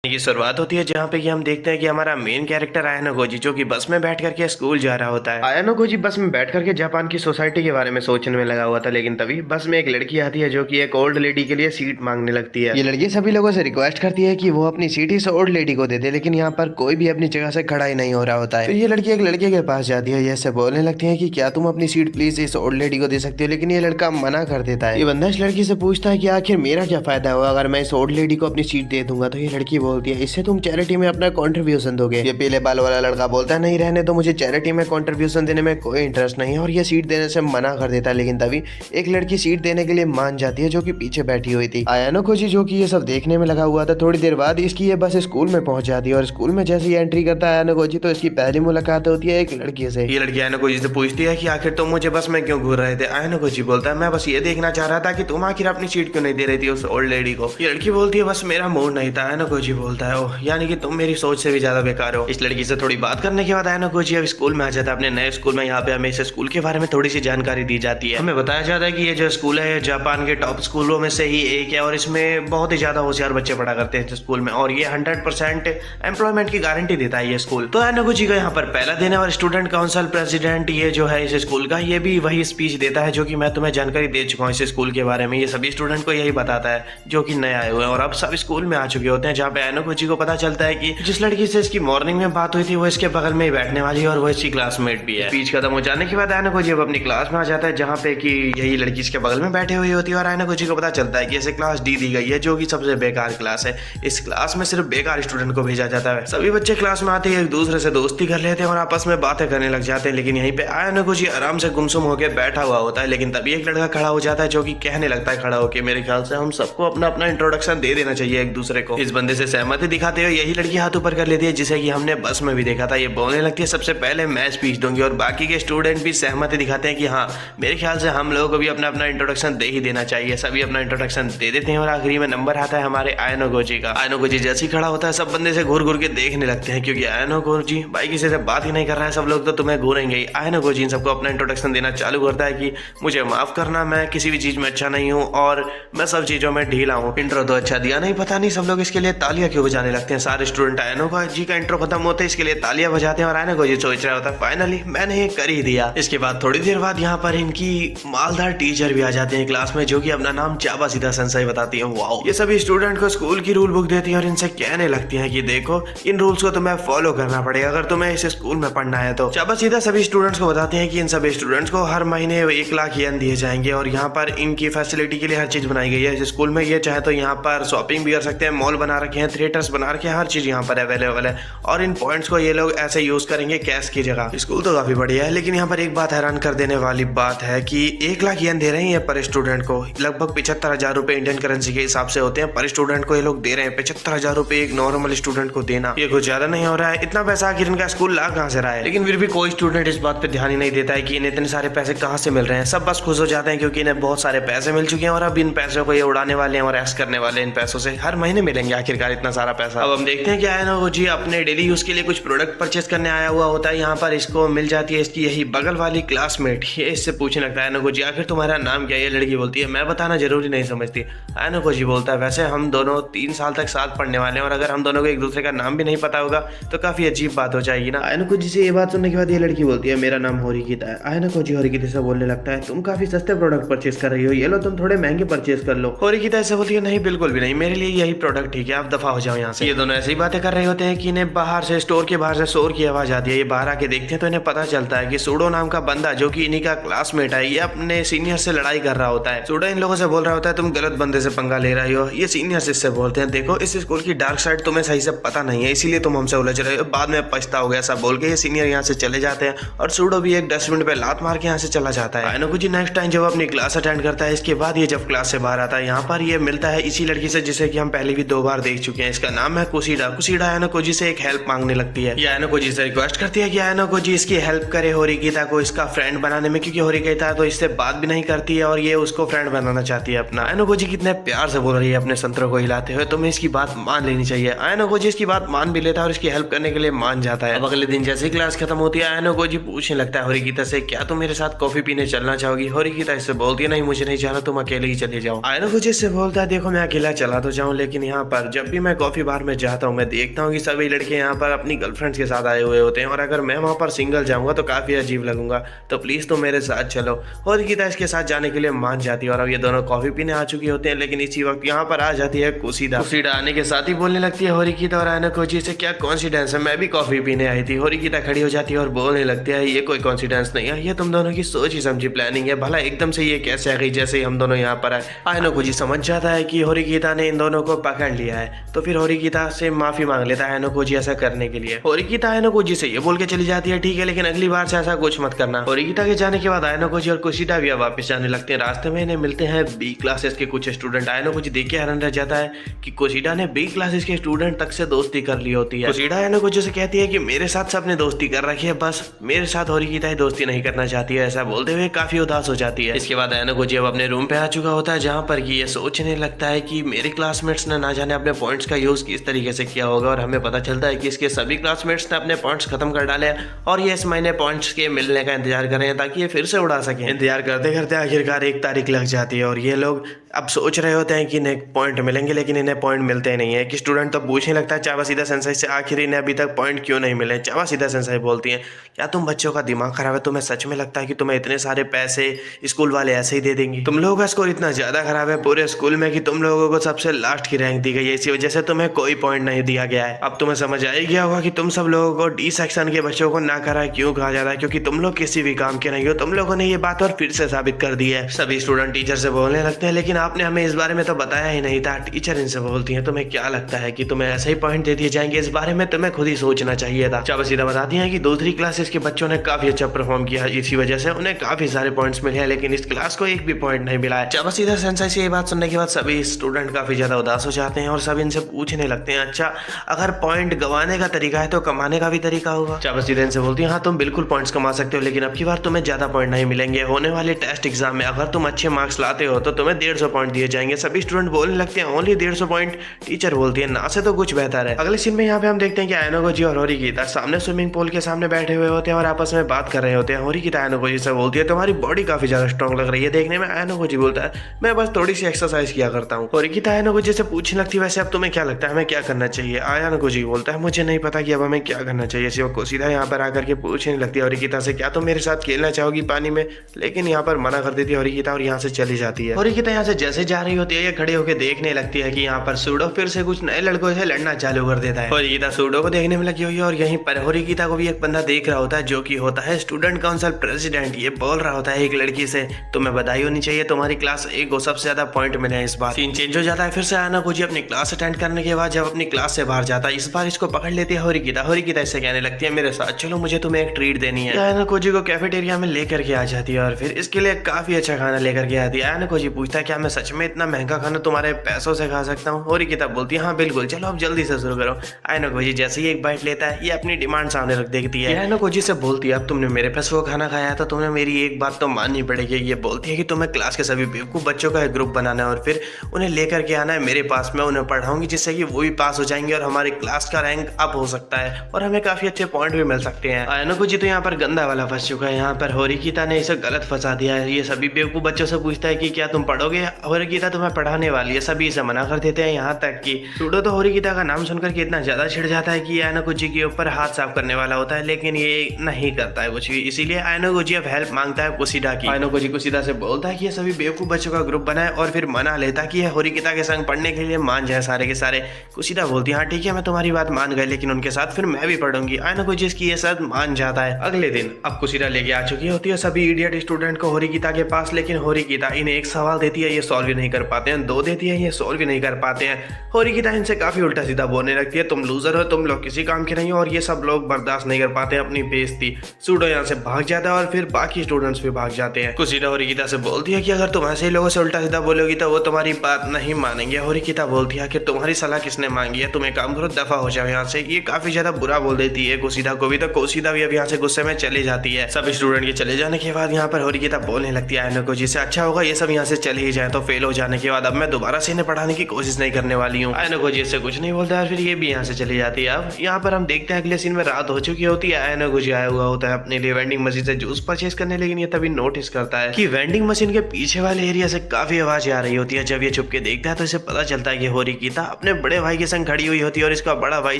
की शुरुआत होती है जहाँ पे कि हम देखते हैं कि हमारा मेन कैरेक्टर आयानो गोजी जो कि बस में बैठ करके स्कूल जा रहा होता है। आयानो गोजी बस में बैठ करके जापान की सोसाइटी के बारे में सोचने में लगा हुआ था, लेकिन तभी बस में एक लड़की आती है जो कि एक ओल्ड लेडी के लिए सीट मांगने लगती है। ये लड़की सभी लोगों से रिक्वेस्ट करती है कि वो अपनी सीट इस ओल्ड लेडी को दे दे, लेकिन यहाँ पर कोई भी अपनी जगह से खड़ा ही नहीं हो रहा होता है। तो ये लड़की एक लड़के के पास जाती है, ये बोलने लगती है कि क्या तुम अपनी सीट प्लीज इस ओल्ड लेडी को दे सकती हो, लेकिन ये लड़का मना कर देता है। ये बंदा इस लड़की से पूछता है कि आखिर मेरा क्या फायदा होगा अगर मैं इस ओल्ड लेडी को अपनी सीट दे दूंगा। तो ये लड़की बोलती है इससे तुम चैरिटी में अपना कंट्रीब्यूशन दोगे। ये पीले बाल वाला लड़का बोलता है नहीं रहने दो, मुझे चैरिटी में कंट्रीब्यूशन देने में कोई इंटरेस्ट नहीं है, और ये सीट देने से मना कर देता है। लेकिन तभी एक लड़की सीट देने के लिए मान जाती है जो कि पीछे बैठी हुई थी। आयानो खोजी जो कि ये सब देखने में लगा हुआ था, थोड़ी देर बाद इसकी ये बस स्कूल में पहुंच जाती है, और स्कूल में जैसे ही एंट्री करता है आयानो खोजी तो इसकी पहली मुलाकात होती है एक लड़की से। ये लड़की आयानो खोजी से पूछती है कि आखिर तुम मुझे बस में क्यों घूर रहे थे। आयानो खोजी बोलता है मैं बस ये देखना चाह रहा था कि तुम आखिर अपनी सीट क्यों नहीं दे रही थी उस ओल्ड लेडी को। ये लड़की बोलती है बस मेरा मूड नहीं था। आयानो खोजी बोलता है ओह, यानी कि तुम मेरी सोच से भी ज्यादा बेकार हो। इस लड़की से थोड़ी बात करने के बाद आयानो खोजी अब स्कूल में आ जाता है, अपने नए स्कूल में। यहाँ पे हमें इस स्कूल के बारे में थोड़ी सी जानकारी दी जाती है। हमें बताया जाता है कि ये जो स्कूल है जापान के टॉप स्कूलों में से ही एक है, और इसमें बहुत ही ज्यादा होशियार बच्चे पढ़ा करते हैं इस स्कूल में, और ये 100% एम्प्लॉयमेंट की गारंटी देता है ये स्कूल। तो आयानो खोजी का यहाँ पर पहला दिन है, और स्टूडेंट काउंसिल प्रेसिडेंट ये जो है इस स्कूल का, ये भी वही स्पीच देता है जो कि मैं तुम्हें जानकारी दे चुका हूँ इस स्कूल के बारे में। ये सभी स्टूडेंट को यही बताता है जो कि नए आए हुए हैं, और अब सब स्कूल में आ चुके होते हैं, जहाँ पे आयानो खोजी को पता चलता है कि जिस लड़की से इसकी मॉर्निंग में बात हुई थी वो इसके बगल में ही बैठने वाली है, और वो इसकी क्लासमेट भी है। स्पीच खत्म हो जाने के बाद आयानो खोजी अब अपनी क्लास में आ जाता है, जहाँ पे कि यही लड़की इसके बगल में बैठे हुई होती है, और आयानो खोजी को पता चलता है कि इसे क्लास डी दी गई है जो कि सबसे बेकार क्लास है। इस क्लास में सिर्फ बेकार स्टूडेंट को भेजा जाता है। सभी बच्चे क्लास में आते ही एक दूसरे से दोस्ती कर लेते हैं और आपस में बातें करने लग जाते हैं, लेकिन यहीं पे आयानो खोजी आराम से गुमसुम होकर बैठा हुआ होता है। लेकिन तभी एक लड़का खड़ा हो जाता है जो कि कहने लगता है खड़ा होकर, मेरे ख्याल से हम सबको अपना अपना इंट्रोडक्शन दे देना चाहिए एक दूसरे को। इस बंदे से सहमति दिखाते हुए यही लड़की हाथ ऊपर कर लेती है, जिसे कि हमने बस में भी देखा था। ये बोलने लगती है सबसे पहले मैं स्पीच दूंगी, और बाकी के स्टूडेंट भी सहमति दिखाते हैं कि हाँ मेरे ख्याल से हम लोगों को भी अपना अपना इंट्रोडक्शन दे ही देना चाहिए। सभी अपना इंट्रोडक्शन दे देते हैं, और आखिरी में नंबर आता है हमारे आयानो खोजी का। आयानो खोजी जैसे ही खड़ा होता है सब बंदे से घूर घूर के देखने लगते हैं, क्योंकि आयानो खोजी भाई किसी से बात ही नहीं कर रहा है, सब लोग तो तुम्हें घूरेंगे ही। आयानो खोजी इन सबको अपना इंट्रोडक्शन देना चालू करता है कि मुझे माफ करना, मैं किसी भी चीज में अच्छा नहीं हूँ और मैं सब चीजों में ढीला हूँ। इंट्रो तो अच्छा दिया नहीं, पता नहीं सब लोग इसके लिए तालियां क्यों बजाने लगते हैं। सारे स्टूडेंट आयानो खोजी का इंट्रो खत्म होते हैं इसके लिए तालियां बजाते हैं, और आयानो खोजी सोच रहा होता है फाइनली मैंने ये कर ही दिया। इसके बाद थोड़ी देर बाद यहाँ पर इनकी मालदार टीचर भी आ जाते हैं क्लास में, जो कि अपना नाम चाबा सीधा सेंसेई बताती है। वाओ, ये सभी स्टूडेंट को स्कूल की रूल बुक देती है और इनसे कहने लगती है कि देखो इन रूल्स को तुम्हें फॉलो करना पड़ेगा अगर तुम्हें इस स्कूल में पढ़ना है। तो चाबा सीधा सभी स्टूडेंट्स को बताते हैं कि इन सभी स्टूडेंट्स को हर महीने 1 लाख येन दिए जाएंगे, और यहाँ पर इनकी फैसिलिटी के लिए हर चीज बनाई गई है इस स्कूल में। ये चाहे तो यहाँ पर शॉपिंग भी कर सकते हैं, मॉल बना रखे हैं, थिएटर्स बना रखे हैं, हर चीज यहाँ पर अवेलेबल है, और इन पॉइंट्स को ये लोग ऐसे यूज करेंगे कैश की जगह। स्कूल तो काफी बढ़िया है, लेकिन यहाँ पर एक बात हैरान कर देने वाली बात है कि 1 लाख येन दे रहे हैं पर स्टूडेंट को, लगभग 75,000 रुपए इंडियन करेंसी के हिसाब से होते हैं पर स्टूडेंट को ये लोग दे रहे हैं। 75,000 रुपए एक नॉर्मल स्टूडेंट को देना ये कुछ ज्यादा नहीं हो रहा है। इतना पैसा आखिर इनका स्कूल ला कहाँ से रहा है, लेकिन फिर भी कोई स्टूडेंट इस बात पे ध्यान ही नहीं देता है कि इन्हें इतने सारे पैसे कहाँ से मिल रहे हैं। सब बस खुश हो जाते हैं क्योंकि इन्हें बहुत सारे पैसे मिल चुके हैं, और अब इन पैसों को ये उड़ाने वाले हैं और ऐश करने वाले हैं। इन पैसों से हर महीने मिलेंगे आखिरकार इतना सारा पैसा। अब हम देखते हैं कि आयानो खोजी अपने डेली यूज के लिए कुछ प्रोडक्ट परचेस करने आया हुआ होता है। यहाँ पर इसको मिल जाती है इसकी यही बगल वाली क्लासमेट। ये इससे पूछने लगता है आयानो खोजी आखिर तुम्हारा नाम क्या है। ये लड़की बोलती है मैं बताना जरूरी नहीं समझती। आयानो खोजी बोलता है वैसे हम दोनों 3 साल तक साथ पढ़ने वाले हैं, और अगर हम दोनों को एक दूसरे का नाम भी नहीं पता होगा तो काफी अजीब बात हो जाएगी ना। आयानो खोजी से ये बात सुनने के बाद ये लड़की बोलती है मेरा नाम होरिकिता है। आयानो खोजी होरिकिता से बोलने लगता है तुम काफी सस्ते प्रोडक्ट परचेस कर रही हो, ये लो तुम थोड़े महंगे परचेस कर लो। होरिकिता ऐसे बोलती है नहीं बिल्कुल भी नहीं, मेरे लिए यही प्रोडक्ट ठीक है, आप दफा हो जाओ यहाँ से। ये दोनों ऐसी बातें कर रहे होते हैं कि इन्हें बाहर से स्टोर के बाहर से शोर की आवाज आती है। ये बाहर आके देखते हैं तो इन्हें पता चलता है कि सूडो नाम का बंदा जो कि इन्हीं का क्लासमेट है, ये अपने सीनियर से लड़ाई कर रहा होता है। सूडो इन लोगों से बोल रहा होता है तुम गलत बंदे से पंगा ले रही हो। ये सीनियर इससे बोलते हैं देखो इस स्कूल की डार्क साइड तुम्हें सही से पता नहीं है, इसीलिए तुम हमसे उलझ रहे हो, बाद में पछता हो गया। सब बोल के ये सीनियर यहाँ से चले जाते हैं, और सूडो भी एक डस्टबिन पे लात मार के यहाँ से चला जाता है। आयानो खोजी नेक्स्ट टाइम जब अपनी क्लास अटेंड करता है, इसके बाद ये जब क्लास से बाहर आता है, यहाँ पर ये मिलता है इसी लड़की से जिसे कि हम पहले भी 2 बार देख चुके हैं। इसका नाम है कुसीडा। कुसीडा आयानो खोजी से एक हेल्प मांगने लगती है। ये आयानो खोजी से रिक्वेस्ट करती है कि आयानो खोजी इसकी हेल्प करे होरिकिता को इसका फ्रेंड बनाने में, क्योंकि होरिकिता तो इससे बात भी नहीं करती है और ये उसको फ्रेंड बनाना चाहती है अपना। आयानो खोजी कितने प्यार से बोल रही है अपने संतरों को हिलाते हुए, तुम्हें इसकी बात मान लेनी चाहिए। आयानो खोजी इसकी बात मान भी लेता है और इसकी हेल्प करने के लिए मान जाता है। अब अगले दिन जैसे क्लास खत्म होती है आयानो खोजी पूछने लगता है होरिकिता से क्या तुम मेरे साथ कॉफी पीने चलना चाहोगी। होरिकिता इससे बोलती है नहीं मुझे नहीं जाना, तुम अकेले ही चले जाओ। आयानो खोजी इससे बोलता है देखो मैं अकेला चला तो जाऊं, लेकिन यहाँ पर जब भी मैं मैं कॉफी बार में जाता हूँ मैं देखता हूँ कि सभी लड़के यहाँ पर अपनी गर्लफ्रेंड्स के साथ आए हुए होते हैं और अगर मैं वहाँ पर सिंगल जाऊँगा तो काफ़ी अजीब लगूंगा, तो प्लीज़ तुम मेरे साथ चलो। होरिकिता इसके साथ जाने के लिए मान जाती है और अब ये दोनों कॉफी पीने आ चुकी होते हैं। लेकिन इसी वक्त यहाँ पर आ जाती है कुसीदा। कुसीदा आने के साथ ही बोलने लगती है होरिकिता और आयनोकोजी से, क्या कॉन्सिडेंस है, मैं भी कॉफी पीने आई थी। होरिकिता खड़ी हो जाती है और बोलने लगती है ये कोई कॉन्सिडेंस नहीं है, ये तुम दोनों की सोच ही समझी प्लानिंग है। भला एकदम से ये कैसे आ गई जैसे ही हम दोनों यहाँ पर आए। आयनोकोजी समझ जाता है कि होरिकिता ने इन दोनों को पकड़ लिया है, तो फिर होरिकिता से माफी मांग लेता है आयनोकोजी ऐसा करने के लिए। होरिकिता आयनोकोजी से ये बोल के चली जाती है ठीक है, लेकिन अगली बार से ऐसा कुछ मत करना। होरिकिता के जाने के बाद आयनोकोजी और कुशिदा भी अब वापस जाने लगते हैं। रास्ते में इन्हें मिलते हैं बी क्लासेस के कुछ स्टूडेंट। आयनोकोजी देख के हैरान रह जाता है कि कुशिदा ने बी क्लासेस के स्टूडेंट तक से दोस्ती कर ली होती है। कुशिदा आयनोकोजी से कहती है कि मेरे साथ सबने दोस्ती कर रखी है, बस मेरे साथ होरिकिता ही दोस्ती नहीं करना चाहती है। ऐसा बोलते हुए काफी उदास हो जाती है। इसके बाद आयनोकोजी अब अपने रूम पे आ चुका होता है, जहाँ पर ये सोचने लगता है कि मेरे क्लासमेट्स ने ना जाने अपने पॉइंट्स का यूज किस तरीके से किया होगा। और हमें पता चलता है कि इसके सभी क्लासमेट्स ने अपने पॉइंट्स खत्म कर डाले और ये इस महीने पॉइंट्स के मिलने का इंतजार कर रहे हैं ताकि ये फिर से उड़ा सके। इंतजार करते करते आखिरकार 1 तारीख लग जाती है और ये लोग अब सोच रहे होते हैं कि इन्हें पॉइंट मिलेंगे, लेकिन इन्हें पॉइंट मिलते नहीं है। एक स्टूडेंट तो पूछने लगता है चावासीदा सेंसाई से, आखिर इन्हें अभी तक पॉइंट क्यों नहीं मिले। चावासीदा सेंसाई बोलती हैं, क्या तुम बच्चों का दिमाग खराब है, तुम्हें सच में लगता है कि तुम्हें इतने सारे पैसे स्कूल वाले ऐसे ही दे देंगे। तुम लोगों का स्कोर इतना ज्यादा खराब है पूरे स्कूल में कि तुम लोगों को सबसे लास्ट की रैंक दी गई है, इसी वजह से तुम्हें कोई पॉइंट नहीं दिया गया है। अब तुम्हें समझ आ ही गया होगा कि तुम सब लोगों को डी सेक्शन के बच्चों को ना करा क्यों कहा जाता है, क्योंकि तुम लोग किसी भी काम के नहीं हो। तुम लोगों ने ये बात और फिर से साबित कर दी है। सभी स्टूडेंट टीचर से बोलने लगते हैं, लेकिन आपने हमें इस बारे में तो बताया ही नहीं था। टीचर इनसे बोलती है, तुम्हें क्या लगता है कि तुम्हें ऐसे ही पॉइंट दे दिए जाएंगे, इस बारे में तुम्हें खुद ही सोचना चाहिए था। चावासीदा बताती है कि दूसरी क्लासेस के बच्चों ने काफी अच्छा परफॉर्म किया, इसी वजह से उन्हें काफी सारे पॉइंट्स मिले हैं, लेकिन इस क्लास को एक भी पॉइंट नहीं मिला है। चावासीदा सेंसाई से ये बात सुनने के बाद सभी स्टूडेंट काफी ज्यादा उदास हो जाते हैं और सब इनसे पूछने लगते हैं, अच्छा अगर पॉइंट गंवाने का तरीका है तो कमाने का भी तरीका होगा। चावासीदा इनसे बोलती है, हाँ तुम बिल्कुल पॉइंट्स कमा सकते हो, लेकिन अब की बार तुम्हें ज्यादा पॉइंट नहीं मिलेंगे। होने वाले टेस्ट एग्जाम में अगर तुम अच्छे मार्क्स लाते हो तो तुम्हें 150 पॉइंट दिए जाएंगे। सभी स्टूडेंट बोलने लगते हैं, ओनली 150 पॉइंट। टीचर बोलती है, ना से तो कुछ बेहतर है। अगले सीन में यहाँ पे हम देखते हैं कि आयनोकोजी और होरिकिता सामने स्विमिंग पूल के सामने बैठे हुए होते हैं और आपस में बात कर रहे होते हैं। होरिकिता आयनोकोजी से बोलती है, तुम्हारी बॉडी काफी ज्यादा स्ट्रॉन्ग लग रही है देखने में। आयनोकोजी बोलता है, मैं बस थोड़ी सी एक्सरसाइज किया करता हूँ। होरिकिता आयनोकोजी से पूछने लगती है, वैसे अब तुम्हें क्या लगता है हमें क्या करना चाहिए। आयनोकोजी बोलता है, मुझे नहीं पता कि अब हमें क्या करना चाहिए। सिवा कुशिदा यहाँ पर आकर के पूछने लगती है होरिकिता से, क्या तुम मेरे साथ खेलना चाहोगी पानी में, लेकिन यहाँ पर मना कर देती है होरिकिता और यहाँ से चली जाती है। होरिकिता यहाँ से जैसे जा रही होती है ये खड़े होकर देखने लगती है कि यहाँ पर सूडो फिर से कुछ नए लड़कों से लड़ना चालू कर देता है। होरिकिता सूडो को देखने में लगी हुई है और यहीं पर होरिकिता को भी एक बंदा देख रहा होता है जो कि होता है स्टूडेंट काउंसिल प्रेसिडेंट। ये बोल रहा होता है एक लड़की से, तुम्हें बधाई होनी चाहिए, तुम्हारी क्लास A को सबसे ज्यादा पॉइंट मिले हैं इस बार। सीन चेंज हो जाता है, फिर से आयनोकोजी अपनी क्लास अटेंड करने के बाद जब अपनी क्लास से बाहर जाता है, इस बार इसको पकड़ लेती है होरिकिता। होरिकिता इससे कहने लगती है, मेरे साथ चलो, मुझे तुम्हें एक ट्रीट देनी है। आयनोकोजी को कैफेटेरिया में लेकर के आ जाती है और फिर इसके लिए काफी अच्छा खाना लेकर के आती है। आयनोकोजी पूछता है, क्या मैं सच में इतना महंगा खाना तुम्हारे पैसों से खा सकता हूँ। होरिकिता बोलती है, हाँ बिल्कुल, चलो अब जल्दी से शुरू करो। आयनोकोजी जैसे ही एक बाइट लेता है ये अपनी डिमांड सामने रख देती है। आयनोकोजी से बोलती है, अब तुमने मेरे पास वो खाना खाया तो तुम्हें मेरी एक बात तो माननी पड़ेगी। ये बोलती है कि तुम्हें क्लास के सभी बेवकूफ बच्चों का एक ग्रुप बनाना है और फिर उन्हें लेकर के आना है मेरे पास, मैं उन्हें पढ़ाऊंगी जिससे कि वो भी पास हो जाएंगे और हमारी क्लास का रैंक अप हो सकता है और हमें काफी अच्छे पॉइंट भी मिल सकते हैं। आयनोकोजी तो यहाँ पर गंदा वाला फंस चुका है, यहाँ पर होरिकिता ने इसे गलत फंसा दिया है। ये सभी बेवकूफ बच्चों से पूछता है कि क्या तुम पढ़ोगे, होरिकिता तुम्हें पढ़ाने वाली है। सभी इसे मना कर देते हैं, यहाँ तक कि सूडो तो होरिकिता का नाम सुनकर के इतना ज्यादा छिड़ जाता है कि आयनोकोजी के ऊपर हाथ साफ करने वाला होता है, लेकिन ये नहीं करता है कुछ भी। इसीलिए आयनोकोजी अब हेल्प मांगता है कुशिदा की। आयनोकोजी कुशिदा से बोलता है कि ये सभी बेवकूफ बच्चों का ग्रुप बनाए और फिर मना लेता कि ये होरिकिता के संग पढ़ने के लिए मान जाए सारे के सारे। कुशिदा बोलती है, हाँ ठीक है, मैं तुम्हारी बात मान गई, लेकिन उनके साथ फिर मैं भी पढ़ूंगी। आयनोकोजी इसकी ये शर्त मान जाता है। अगले दिन अब कुशिदा लेके आ चुकी होती है सभी इडियट स्टूडेंट को होरिकिता के पास, लेकिन होरिकिता इन्हें एक सवाल देती है, ये सॉल्व भी नहीं कर पाते हैं, 2 देती है, ये सॉल्व भी नहीं कर पाते हैं। होरिकिता इनसे काफी उल्टा सीधा बोलने लगती है, तुम लूजर हो, तुम लोग किसी काम के नहीं हो, और ये सब लोग बर्दाश्त नहीं कर पाते हैं अपनी बेइज्जती। सूडो यहाँ से भाग जाता है और फिर बाकी स्टूडेंट्स भी भाग जाते हैं। कुशिदा होरिकिता से बोलती है कि अगर तुम ऐसे लोगों से उल्टा सीधा बोलोगी तो वो तुम्हारी बात नहीं मानेंगे। होरिकिता बोलती है कि तुम्हारी सलाह किसने मांगी है, तुम एक काम करो, दफा हो जाओ यहाँ से। ये काफी ज्यादा बुरा बोल देती है कुशिदा को भी, तो कुशिदा भी अब यहाँ से गुस्से में चली जाती है। सब स्टूडेंट के चले जाने के बाद यहाँ पर होरिकिता बोलने लगती है आयनोकोजी से, अच्छा होगा ये सब यहाँ से चले ही जाए, तो फेल हो जाने के बाद अब मैं दोबारा से इन्हें पढ़ाने की कोशिश नहीं करने वाली हूँ। आयनोकोजी इससे कुछ नहीं बोलता है, फिर ये भी यहाँ से चली जाती है। अब यहाँ पर हम देखते हैं अगले सीन में रात हो चुकी होती है। आयनोकोजी आया हुआ होता है अपने लिए वेंडिंग मशीन से जूस परचेज करने, लेकिन ये तभी नोटिस करता है कि वेंडिंग मशीन के पीछे वाले एरिया से काफी आवाज आ रही होती है। जब ये छुप के देखता है तो इसे पता चलता है कि होरिकिता अपने बड़े भाई के संग खड़ी हुई होती है और इसका बड़ा भाई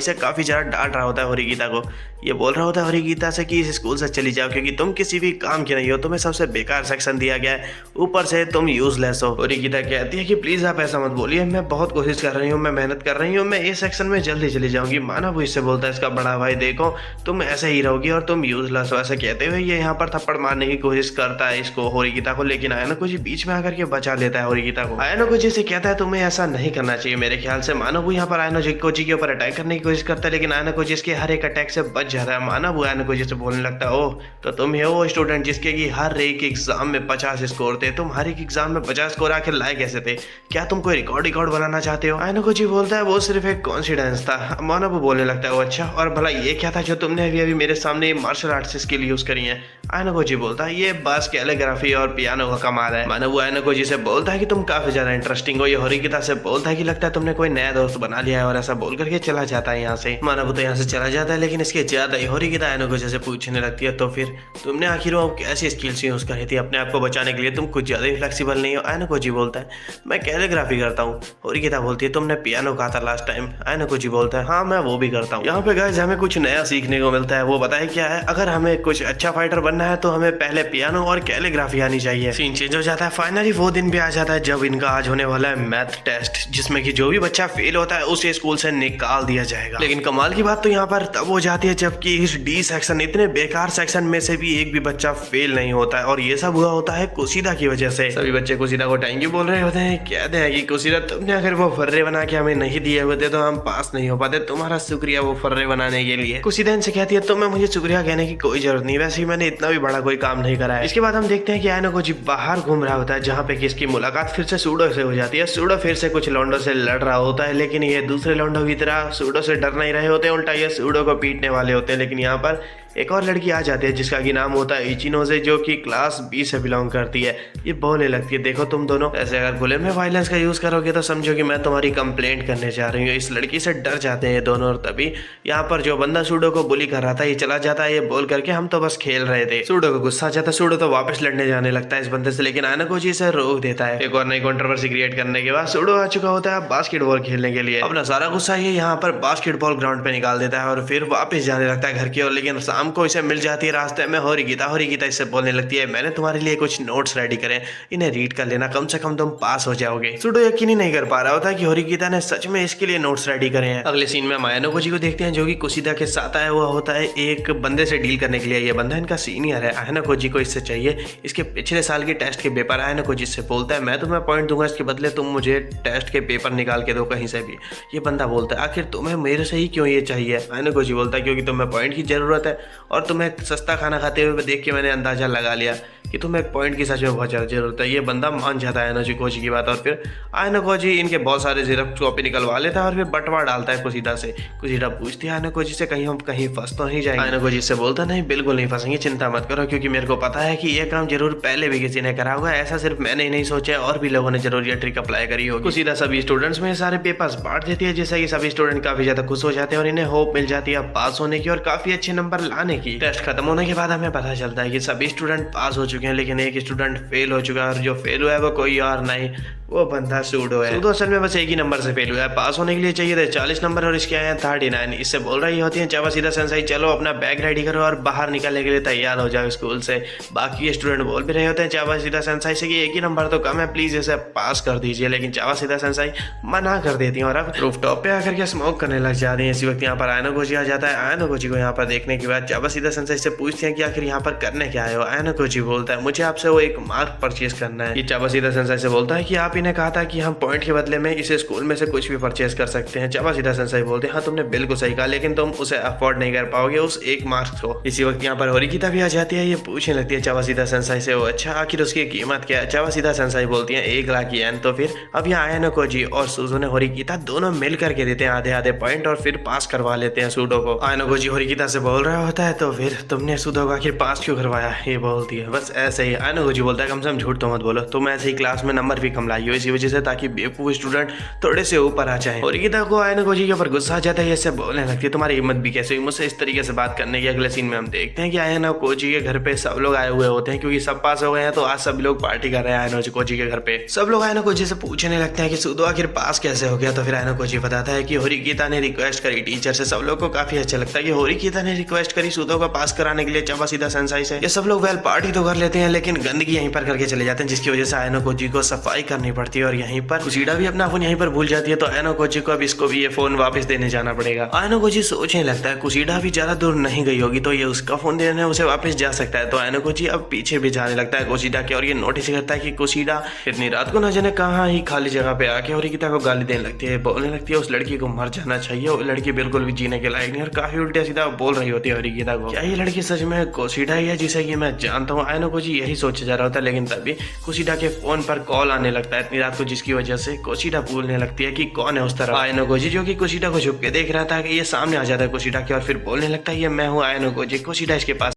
से काफी ज्यादा डांट रहा होता है होरिकीता को। ये बोल रहा होता है होरिकीता से कि इस स्कूल से चली जाओ क्योंकि तुम किसी भी काम की नहीं हो, तुम्हें सबसे बेकार सेक्शन दिया गया है, ऊपर से तुम यूजलेस हो। होरिकीता कहती है कि प्लीज आप ऐसा मत बोलिए, मैं बहुत कोशिश कर रही हूँ, मैं मेहनत कर रही हूँ, मैं इस सेक्शन में जल्दी चली जाऊंगी। मानव इससे बोलता है इसका बड़ा भाई देखो तुम ऐसे ही रहोगी और तुम यूजलेस हो। ऐसे कहते हुए ये यहाँ पर थप्पड़ मारने की कोशिश करता है इसको होरिकीता को, लेकिन आयानोकोजी बीच में आकर के बचा लेता है होरिकीता को। आयानोकोजी से कहता है तुम्हें ऐसा नहीं करना चाहिए मेरे ख्याल से। मानव यहाँ पर आयानोकोजी के ऊपर अटैक करने की कोशिश करता है, लेकिन आयानोकोजी इसके हर एक अटैक से बच जाता है। मानव आयानोकोजी से बोलने लगता है ओह तो तुम ही हो वो स्टूडेंट जिसके की हर एक एग्जाम में 50 स्कोर थे, तुम हर एक एग्जाम में 50 स्कोर आखिर लाए कैसे थे, क्या तुम कोई रिकॉर्ड बनाना चाहते हो। आयानोकोजी बोलता है वो सिर्फ एक कॉन्फिडेंस था। मानव बोलने लगता है वो अच्छा और भला ये क्या था जो तुमने अभी मेरे सामने मार्शल आर्ट्स स्किल यूज करी है। आयानोकोजी बोलता है ये बस कैलीग्राफी और पियानो का कमाल है। मानव आयानोकोजी से बोलता है कि तुम काफी ज्यादा इंटरेस्टिंग हो। ये होरिकीता से बोलता है कि लगता है तुमने कोई नया दोस्त बना लिया है और ऐसा बोल करके चला जाता है यहाँ से। मानव तो यहाँ से चला जाता है, लेकिन इसके ज्यादा ही होरिकीता आयानोकोजी से पूछने लगती है तो फिर तुमने आखिर वो कैसी स्किल्स यूज करी थी अपने आप को बचाने के लिए, तुम कुछ ज्यादा ही फ्लेक्सिबल नहीं हो। आयानोकोजी बोलता है मैं कैलीग्राफी करता हूँ। होरिकीता बोलती है तुमने पियानो कहा था लास्ट टाइम। आयानोकोजी बोलता है हाँ मैं वो भी करता हूँ। यहाँ पे गाइस हमें कुछ नया सीखने को मिलता है। वो बताए क्या है, अगर हमें कुछ अच्छा फाइटर बनना है तो हमें पहले पियानो और कैलीग्राफी आनी चाहिए। सीन चेंज हो जाता है। फाइनली वो दिन भी आ जाता है जब इनका आज होने वाला है मैथ टेस्ट, जिसमें कि जो भी बच्चा फेल होता है उसे स्कूल से निकाल दिया जाएगा। लेकिन कमाल की बात तो यहाँ पर तब हो जाती है जबकि इस डी सेक्शन, इतने बेकार सेक्शन में से भी एक भी बच्चा फेल नहीं होता है और ये सब हुआ होता है कुशीदा की वजह से। सभी बच्चे कुशीदा को थैंक यू बोल रहे होते हैं, कहते हैं कि कुशीदा तुमने अगर वो फर्रे बना के हमें नहीं दिए होते तो हम पास नहीं हो पाते, तुम्हारा शुक्रिया वो फर्रे बनाने के लिए। कुशीदा इनसे कहती है तुम्हें मुझे शुक्रिया कहने की कोई जरूरत नहीं, वैसे ही मैंने इतना भी बड़ा कोई काम नहीं करा है। इसके बाद हम देखते हैं कि आयानोकोजी बाहर घूम रहा होता है जहाँ पे कि इसकी मुलाकात फिर से सूडो से हो जाती है। सूडो फिर से कुछ लौंडों से लड़ रहा होता है, लेकिन ये दूसरे लौंडों की तरह सूडो से डर नहीं रहे होते, उल्टा ये सूडो को पीटने वाले होते हैं। लेकिन यहाँ पर एक और लड़की आ जाती है जिसका की नाम होता है इचिनोजे, जो कि क्लास बी से बिलोंग करती है। ये बोलने लगती है देखो तुम दोनों ऐसे अगर खुले में वायलेंस का यूज करोगे तो समझो कि मैं तुम्हारी कंप्लेंट करने जा रही हूँ। इस लड़की से डर जाते हैं ये दोनों और तभी यहाँ पर जो बंदा सूडो को बुली कर रहा था ये चला जाता है। ये बोल करके हम तो बस खेल रहे थे। सूडो को गुस्सा आ जाता है, सूडो तो वापस लड़ने जाने लगता है इस बंदे से, लेकिन आयानोकोजी इसे रोक देता है। एक और नई कंट्रोवर्सी क्रिएट करने के बाद सूडो आ चुका होता है बास्केटबॉल खेलने के लिए। अपना सारा गुस्सा ये यहाँ पर बास्केटबॉल ग्राउंड पे निकाल देता है और फिर वापस जाने लगता है घर की ओर। लेकिन शाम को इसे मिल जाती है रास्ते में होरिकीता इससे बोलने लगती है मैंने तुम्हारे लिए कुछ नोट्स रेडी करे, इन्हें रीड कर लेना, कम से कम तुम पास हो जाओगे। सूडो यकीन ही नहीं कर पा रहा होता कि होरिकीता ने सच में इसके लिए नोट्स रेडी करे हैं। अगले सीन में हम आयानोकोजी को देखते हैं जो कि कुशीदा के साथ आया हुआ होता है एक बंदे से डील करने के लिए। ये बंदा इनका सीनियर है। आयानोकोजी को इससे चाहिए इसके पिछले साल के टेस्ट के पेपर। आयानोकोजी से बोलता है मैं तुम्हें पॉइंट दूंगा, इसके बदले तुम मुझे टेस्ट के पेपर निकाल के दो कहीं से भी। ये बंदा बोलता है आखिर तुम्हें मेरे से ही क्यों ये चाहिए। आयानोकोजी बोलता है क्योंकि तुम्हें पॉइंट की जरूरत है और तुम्हें सस्ता खाना खाते हुए देख के मैंने अंदाजा लगा लिया कि तुम्हें एक पॉइंट की सच में बहुत ज़्यादा जरूरत है। ये बंदा मान जाता है आयानोकोजी की बात और फिर आयानोकोजी इनके बहुत सारे जेरॉक्स कॉपी निकलवा लेता है और फिर बंटवार डालता है कुशीदा से। कुशीदा पूछती है आयानोकोजी से कहीं हम कहीं फंस तो नहीं जाएंगे। आयानोकोजी से बोलता नहीं बिल्कुल नहीं फंसेंगे, चिंता मत करो क्योंकि मेरे को पता है कि ये काम जरूर पहले भी किसी ने करा होगा, ऐसा सिर्फ मैंने ही नहीं सोचा और भी लोगों ने जरूर ये ट्रिक अप्लाई करी होगी। कुशीदा सभी स्टूडेंट्स में सारे पेपर्स बांट देती है जिससे कि सभी स्टूडेंट काफी ज्यादा खुश हो जाते हैं और इन्हें होप मिल जाती है पास होने की और काफी अच्छे नंबर लाने की। टेस्ट खत्म होने के बाद हमें पता चलता है कि सभी स्टूडेंट पास हो चुके हैं, लेकिन एक स्टूडेंट फेल हो चुका है और जो फेल हुआ है वो कोई और नहीं, वो बंदा सूडो है। सूडो असल में बस एक ही नंबर से फेल हुआ है, पास होने के लिए चाहिए थे 40 नंबर और इसके आए हैं 39। इससे बोल रही होती है चावासिदा सेंसाई चलो अपना बैग रेडी करो और बाहर निकलने के लिए तैयार हो जाओ स्कूल से। बाकी स्टूडेंट बोल भी रहे होते हैं चावासिदा सेंसाई से कि एक ही नंबर तो कम है, प्लीज इसे पास कर दीजिए, लेकिन चावासिदा सेंसाई मना कर देती है और अब रूफटॉप पे आकर के स्मोक करने लग जाती है। इसी वक्त यहाँ पर आयानोकोजी आ जाता है। आयानोकोजी को यहाँ पर देखने के बाद चावासिदा सेंसाई से पूछते हैं कि आखिर यहाँ पर करने क्या आए हो। आयानोकोजी बोलता है मुझे आपसे वो एक मार्क परचेज करना है। ये चावासिदा सेंसाई से बोलता है कि आप इन्हें कहा था कि हम पॉइंट के बदले में इस स्कूल में से कुछ भी परचेज कर सकते हैं। चावासिदा सेंसाई बोलते हैं हाँ तुमने बिल्कुल सही कहा, लेकिन तुम उसे अफोर्ड नहीं कर पाओगे उस एक मार्क्स को। इसी वक्त यहाँ पर होरिकीता भी आ जाती है। ये पूछने लगती है चावासिदा सेंसाई से वो अच्छा आखिर उसकी कीमत क्या है। चावासिदा सेंसाई बोलती है 1 लाख येन। तो फिर अब यहाँ आयानोकोजी और सुजुने होरिकीता दोनों मिल करके देते हैं आधे आधे पॉइंट और फिर पास करवा लेते हैं सूडो को। आयानोकोजी होरिकीता से बोल रहा होता है तो फिर तुमने सूडो को आखिर पास क्यों करवाया, ये बोलती है बस ऐसे ही आयनो गोजी बोलता है कम से कम झूठ तो मत बोलो, तुम ऐसे ही क्लास में नंबर भी कम लाई हो इसी वजह से, ताकि बेवकूफ स्टूडेंट थोड़े से ऊपर आ जाए। होरिकिता को आयनो गोजी के ऊपर गुस्सा आ जाता है, इससे बोलने लगती है तुम्हारी हिम्मत भी कैसे हुई मुझसे इस तरीके से बात करने की। अगले सीन में हम देखते हैं कि आयनो कोजी के घर पे सब लोग आए हुए होते हैं, क्योंकि सब पास हो गए हैं तो आज सभी लोग पार्टी कर रहे हैं आयनो कोजी के घर पे। सब लोग आयनो कोजी से पूछने लगते हैं कि सूदो आखिर पास कैसे हो गया, तो फिर आयनो कोजी बताता है कि होरिकिता ने रिक्वेस्ट करी टीचर से। सब लोग को काफी अच्छा लगता है कि होरिकिता ने रिक्वेस्ट करी सूदो को पास कराने के लिए चबा सीधा सेंसाई से। ये सब लोग वेल पार्टी तो कर लेते हैं लेकिन गंदगी यहीं पर करके चले जाते हैं, जिसकी वजह से आयनो कोजी को सफाई करनी पड़ती है और यहीं पर कुसीडा भी अपना फोन यहीं पर भूल जाती है। तो आयनो कोजी को अब इसको भी ये फोन वापस देने जाना पड़ेगा। आयनो कोजी सोचने लगता है कुसीडा भी ज्यादा दूर नहीं गई होगी तो ये उसका फोन देने उसे वापस जा सकता है। तो आयनो कोजी अब पीछे भी जाने लगता है कुसीडा के और ये नोटिस करता है कि कुसीडा इतनी रात को न जाने कहाँ ही खाली जगह पे आके होरिकिता को गाली देने लगती है, बोलने लगती है उस लड़की को मर जाना चाहिए, वो लड़की बिल्कुल भी जीने के लायक नहीं, और काफी उल्टा सीधा बोल रही होती है होरिकिता को। क्या ये लड़की सच में कुसीडा ही है जिसे कि मैं जानता हूँ? आयनो कोजी यही सोचे जा रहा होता है, लेकिन तभी कुसीडा के फोन पर कॉल आने लगता है इतनी रात को, जिसकी वजह से कुसीडा पूछने लगती है कि कौन है उस तरफ। आयनो कोजी जो कि कुसीडा को छुप के देख रहा था कि ये सामने आ जाता है कुसीडा के और फिर बोलने लगता है ये मैं हूँ आयनो कोजी। कुसीडा इसके पास